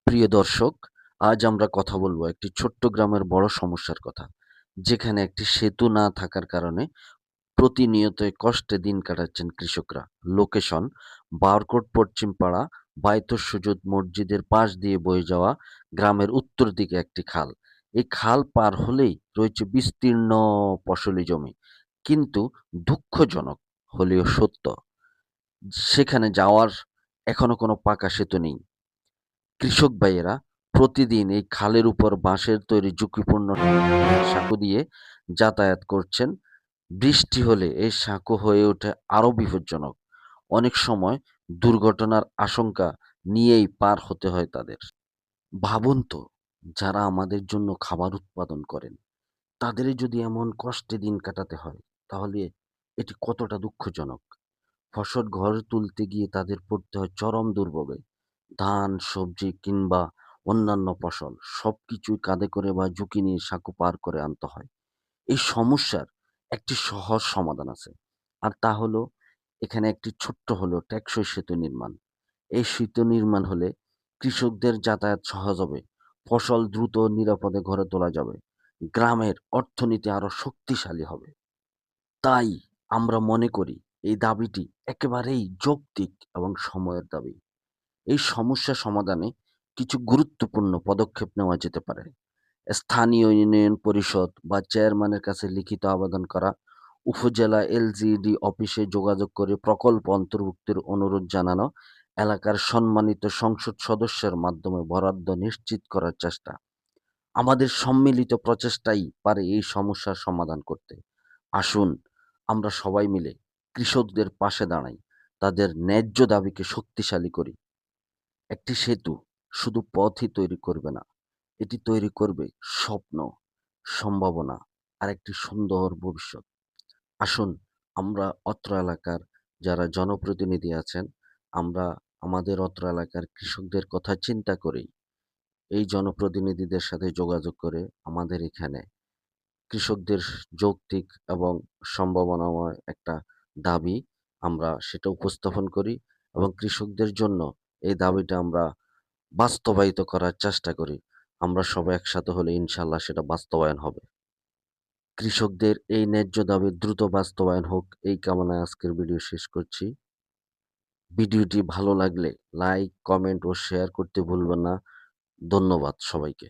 প্রিয় দর্শক, আজ আমরা কথা বলবো একটি ছোট্ট গ্রামের বড় সমস্যার কথা। যেখানে একটি সেতু না থাকার কারণে প্রতিনিয়তই কষ্টে দিন কাটাচ্ছেন কৃষকরা। লোকেশন: বারকোট পশ্চিমপাড়া, বায়তুস সুজুদ মসজিদের পাশ দিয়ে বয়ে যাওয়া গ্রামের উত্তর দিকে একটি খাল। এই খাল পার হলেই রয়েছে বিস্তীর্ণ ফসলি জমি। কিন্তু দুঃখজনক হলেও সত্য, সেখানে যাওয়ার এখনো কোনো পাকা সেতু নেই। কৃষক ভাইয়েরা প্রতিদিন এই খালের উপর বাঁশের তৈরি ঝুঁকিপূর্ণ সাঁকো দিয়ে যাতায়াত করছেন। বৃষ্টি হলে এই সাঁকো হয়ে ওঠে আরো বিপজ্জনক। অনেক সময় দুর্ঘটনার আশঙ্কা নিয়েই পার হতে হয় তাদের। ভাবুন তো, যারা আমাদের জন্য খাবার উৎপাদন করেন, তাদেরই যদি এমন কষ্টে দিন কাটাতে হয়, তাহলে এটি কতটা দুঃখজনক। ফসল ঘরে তুলতে গিয়ে তাদের পড়তে হয় চরম দুর্ভোগে। ধান, সবজি কিংবা অন্যান্য ফসল সবকিছুই কাঁধে করে বা ঝুঁকি নিয়ে সাঁকো পার করে আনতে হয়। এই সমস্যার একটি সহজ সমাধান আছে। আর তা হলো, এখানে একটি ছোট্ট হলেও টেকসই সেতু নির্মাণ। এই সেতু নির্মাণ হলে কৃষকদের যাতায়াত সহজ হবে, ফসল দ্রুত ও নিরাপদে ঘরে তোলা যাবে, গ্রামের অর্থনীতি আরো শক্তিশালী হবে। তাই আমরা মনে করি এই দাবিটি একেবারেই যৌক্তিক এবং সময়ের দাবি। এই সমস্যা সমাধানে কিছু গুরুত্বপূর্ণ পদক্ষেপ নেওয়া যেতে পারে। স্থানীয় ইউনিয়ন পরিষদ বা চেয়ারম্যানের কাছে লিখিত আবেদন করা, উপজেলা এলজিইডি অফিসে যোগাযোগ করে প্রকল্প অন্তর্ভুক্তির অনুরোধ জানানো, এলাকার সম্মানিত সংসদ সদস্যের মাধ্যমে বরাদ্দ নিশ্চিত করার চেষ্টা। আমাদের সম্মিলিত প্রচেষ্টাই পারে এই সমস্যার সমাধান করতে। আসুন আমরা সবাই মিলে কৃষকদের পাশে দাঁড়াই, তাদের ন্যায্য দাবিকে শক্তিশালী করি। একটি সেতু শুধু পথই তৈরি করবে না, এটি তৈরি করবে স্বপ্ন, সম্ভাবনা আর একটি সুন্দর ভবিষ্যৎ। আসুন আমরা অত্র এলাকার যারা জনপ্রতিনিধি আছেন, আমরা আমাদের অত্র এলাকার কৃষকদের কথা চিন্তা করেই এই জনপ্রতিনিধিদের সাথে যোগাযোগ করে আমাদের এখানে কৃষকদের যৌক্তিক এবং সম্ভাবনাময় একটা দাবি আমরা সেটা উপস্থাপন করি এবং কৃষকদের জন্য এই দাবিটা আমরা বাস্তবায়িত করার চেষ্টা করি। আমরা সবাই একসাথে হলে ইনশাআল্লাহ সেটা বাস্তবায়ন হবে। কৃষকদের এই ন্যায্য দাবির দ্রুত বাস্তবায়ন হোক, এই কামনায় আজকের ভিডিও শেষ করছি। ভিডিওটি ভালো লাগলে লাইক, কমেন্ট ও শেয়ার করতে ভুলবেন না। ধন্যবাদ সবাইকে।